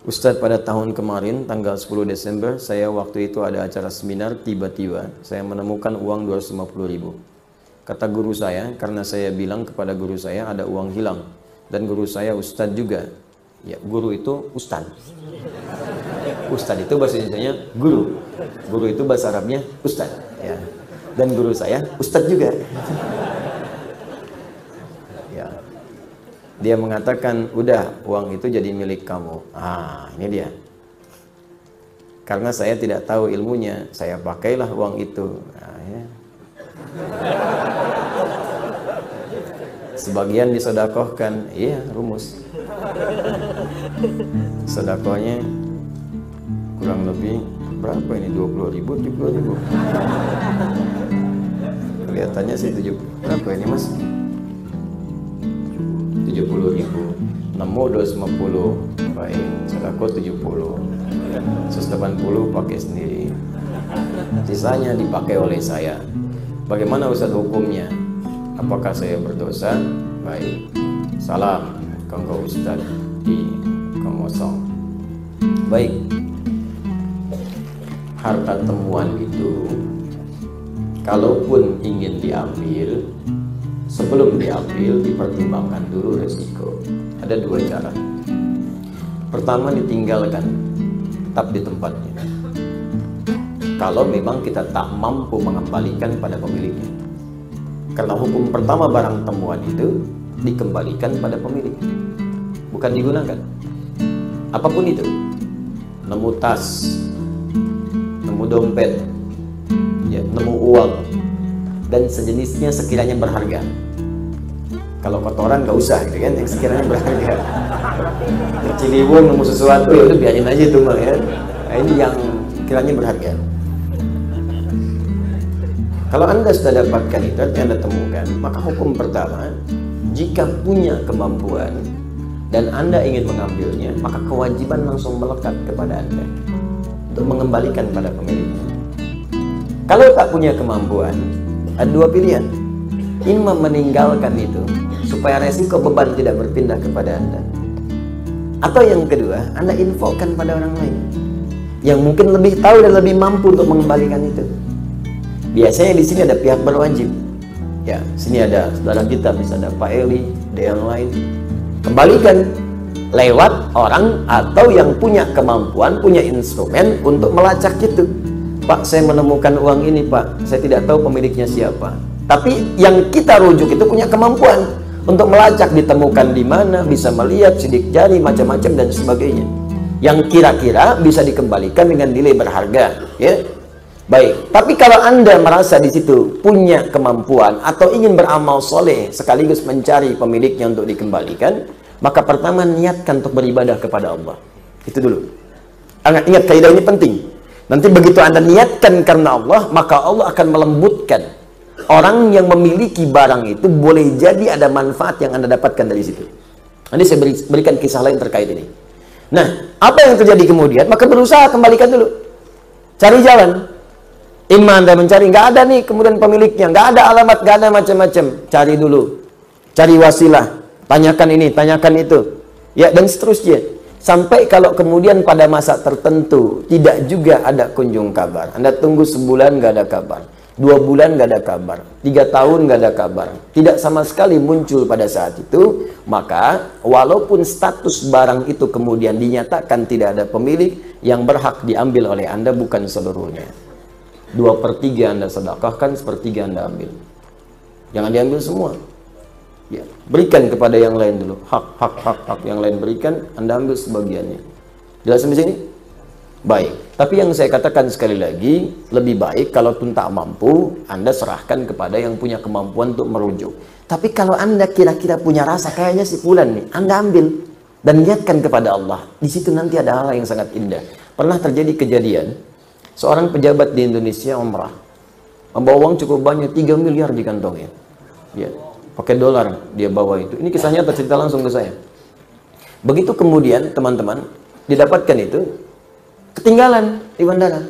Ustadz, pada tahun kemarin tanggal 10 Desember saya waktu itu ada acara seminar, tiba-tiba saya menemukan uang 250.000. Kata guru saya, karena saya bilang kepada guru saya ada uang hilang, dan guru saya Ustadz juga. Ya, guru itu Ustadz. Ustadz itu bahasa Indonesianya guru. Guru itu bahasa Arabnya Ustadz. Ya. Dan guru saya Ustadz juga. Ya. Dia mengatakan, udah uang itu jadi milik kamu. Ah, ini dia. Karena saya tidak tahu ilmunya, saya pakailah uang itu. Nah, ya. Sebagian disodakohkan, iya, rumus. Sodakohnya kurang lebih berapa ini? 20.000, 70.000. Kelihatannya sih 70. Berapa ini, Mas? 70.000. Nemu 250. Baik, sedekah 70. 180 pakai sendiri. Sisanya dipakai oleh saya. Bagaimana Ustaz hukumnya? Apakah saya berdosa? Baik. Salam kanggo Ustaz di Kongosong. Baik. Harta temuan itu kalaupun ingin diambil, sebelum diambil dipertimbangkan dulu resiko. Ada dua cara. Pertama, ditinggalkan, tetap di tempatnya. Kalau memang kita tak mampu mengembalikan pada pemiliknya. Karena hukum pertama barang temuan itu dikembalikan pada pemilik, bukan digunakan. Apapun itu, nemu tas, nemu dompet, ya, nemu uang, dan sejenisnya sekiranya berharga. Kalau kotoran nggak usah, gitu kan, yang sekiranya berharga. Ciliwung nemu sesuatu, ya udah biarin aja itu mah, ya. Nah, ini yang kiranya berharga. Kalau Anda sudah dapatkan itu, Anda temukan, maka hukum pertama, jika punya kemampuan dan Anda ingin mengambilnya, maka kewajiban langsung melekat kepada Anda untuk mengembalikan pada pemiliknya. Kalau tak punya kemampuan, ada dua pilihan. Ini meninggalkan itu supaya resiko beban tidak berpindah kepada Anda. Atau yang kedua, Anda infokan pada orang lain yang mungkin lebih tahu dan lebih mampu untuk mengembalikan itu. Biasanya di sini ada pihak berwajib. Ya, sini ada saudara kita, bisa ada Pak Eli, ada yang lain. Kembalikan lewat orang atau yang punya kemampuan, punya instrumen untuk melacak itu. Pak, saya menemukan uang ini, Pak. Saya tidak tahu pemiliknya siapa. Tapi yang kita rujuk itu punya kemampuan untuk melacak, ditemukan di mana, bisa melihat sidik jari, macam-macam dan sebagainya. Yang kira-kira bisa dikembalikan dengan nilai berharga, ya. Baik, tapi kalau Anda merasa di situ punya kemampuan atau ingin beramal soleh sekaligus mencari pemiliknya untuk dikembalikan, maka pertama niatkan untuk beribadah kepada Allah. Itu dulu. Ingat, kaidah ini penting. Nanti begitu Anda niatkan karena Allah, maka Allah akan melembutkan. Orang yang memiliki barang itu boleh jadi ada manfaat yang Anda dapatkan dari situ. Nanti saya berikan kisah lain terkait ini. Nah, apa yang terjadi kemudian? Maka berusaha kembalikan dulu. Cari jalan. Anda mencari, nggak ada nih kemudian pemiliknya, nggak ada alamat, nggak ada macam-macam. Cari dulu, cari wasilah, tanyakan ini, tanyakan itu, ya, dan seterusnya. Sampai kalau kemudian pada masa tertentu tidak juga ada kunjung kabar, Anda tunggu sebulan nggak ada kabar, 2 bulan nggak ada kabar, 3 tahun nggak ada kabar, tidak sama sekali muncul pada saat itu, maka walaupun status barang itu kemudian dinyatakan tidak ada pemilik, yang berhak diambil oleh Anda bukan seluruhnya. 2/3 Anda sedekahkan, 1/3 Anda ambil. Jangan diambil semua. Ya, berikan kepada yang lain dulu. Hak yang lain berikan, Anda ambil sebagiannya. Jelas sampai sini? Baik. Tapi yang saya katakan sekali lagi, lebih baik kalau pun tak mampu, Anda serahkan kepada yang punya kemampuan untuk merujuk. Tapi kalau Anda kira-kira punya rasa, kayaknya si fulan nih, Anda ambil dan niatkan kepada Allah. Di situ nanti ada hal yang sangat indah. Pernah terjadi kejadian, seorang pejabat di Indonesia umrah, membawa uang cukup banyak, 3 miliar di kantongnya. Ya, pakai dolar dia bawa itu. Ini kisahnya tercerita langsung ke saya. Begitu kemudian teman-teman didapatkan itu, ketinggalan di bandara.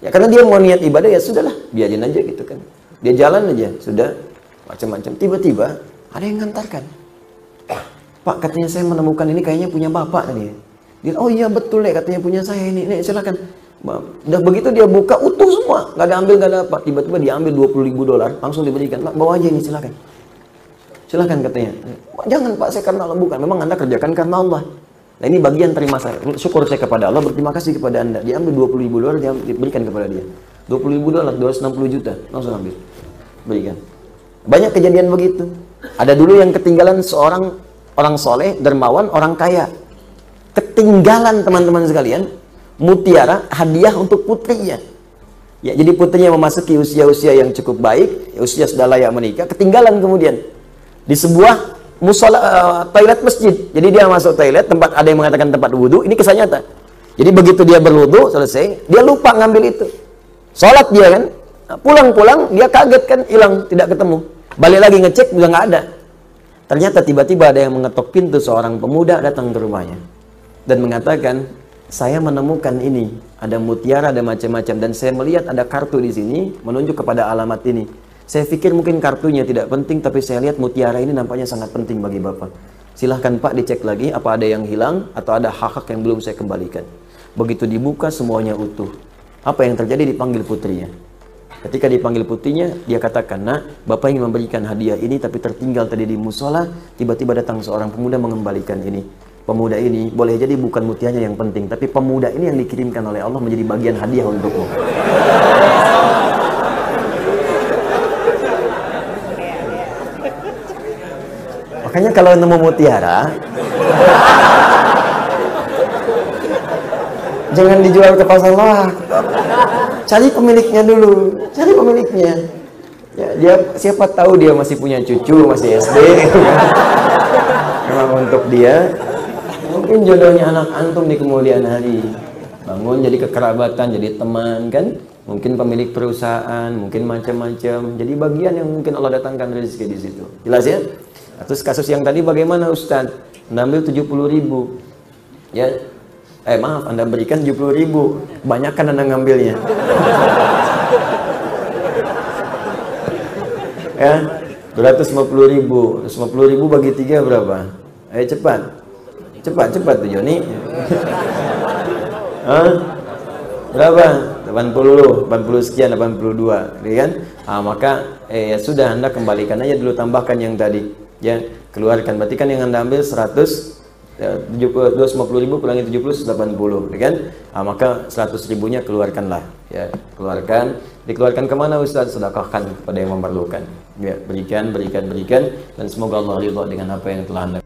Ya karena dia mau niat ibadah, ya sudahlah, biarin aja gitu kan. Dia jalan aja, sudah macam-macam. Tiba-tiba ada yang ngantarkan. Pak, katanya saya menemukan ini kayaknya punya bapak tadi. Dia, oh iya betul deh, katanya punya saya ini, silakan. Udah begitu dia buka utuh semua, nggak ada ambil, nggak ada apa. Tiba-tiba diambil $20.000, langsung diberikan. Pak, bawa aja ini, silakan. Silakan katanya. Jangan Pak, saya karena Allah, bukan. Memang Anda kerjakan karena Allah. Nah ini bagian terima saya. Syukur saya kepada Allah, berterima kasih kepada Anda. Diambil $20.000, dia diberikan kepada dia. $20.000, 260 juta, langsung ambil. Berikan. Banyak kejadian begitu. Ada dulu yang ketinggalan seorang orang soleh, dermawan, orang kaya. Ketinggalan teman-teman sekalian, mutiara hadiah untuk putrinya. Ya, jadi putrinya memasuki usia-usia yang cukup baik, usia sudah layak menikah, ketinggalan kemudian di sebuah toilet masjid. Jadi dia masuk toilet, tempat ada yang mengatakan tempat wudhu, ini kisah nyata. Jadi begitu dia berwudhu selesai, dia lupa ngambil itu. Sholat dia kan, pulang-pulang dia kaget kan, hilang, tidak ketemu. Balik lagi ngecek, udah nggak ada. Ternyata tiba-tiba ada yang mengetok pintu, seorang pemuda datang ke rumahnya dan mengatakan, saya menemukan ini, ada mutiara, ada macam-macam, dan saya melihat ada kartu di sini menunjuk kepada alamat ini. Saya pikir mungkin kartunya tidak penting, tapi saya lihat mutiara ini nampaknya sangat penting bagi Bapak. Silahkan Pak dicek lagi apa ada yang hilang atau ada hak-hak yang belum saya kembalikan. Begitu dibuka semuanya utuh. Apa yang terjadi? Dipanggil putrinya. Ketika dipanggil putrinya, dia katakan, nah Bapak ingin memberikan hadiah ini tapi tertinggal tadi di musola, tiba-tiba datang seorang pemuda mengembalikan ini. Pemuda ini boleh jadi bukan mutiaranya yang penting, tapi pemuda ini yang dikirimkan oleh Allah menjadi bagian hadiah untukmu. Makanya kalau nemu mutiara, jangan dijual ke pasar loak. Cari pemiliknya dulu, cari pemiliknya. Ya, dia siapa tahu dia masih punya cucu, masih SD. Memang untuk dia, mungkin jodohnya anak antum di kemudian hari. Bangun jadi kekerabatan, jadi teman kan? Mungkin pemilik perusahaan, mungkin macam-macam. Jadi bagian yang mungkin Allah datangkan rezeki di situ. Jelas ya? Terus kasus yang tadi bagaimana Ustadz? Anda ambil 70.000. Ya, maaf, Anda berikan 70.000. Banyakkan Anda ngambilnya. Ya, 250.000. 250.000 bagi 3 berapa? Ayo cepat. Cepat tuh Joni. Berapa? 80 sekian, 82, ya kan? Maka ya sudah, Anda kembalikan aja dulu, tambahkan yang tadi. Ya, keluarkan. Berarti kan yang Anda ambil 250.000 kurangi 70, 80, ya kan? Maka 100.000-nya keluarkanlah. Ya, keluarkan. Dikeluarkan kemana Ustaz? Sedekahkan kepada yang memerlukan. Ya, berikan, dan semoga Allah ridha dengan apa yang telah Anda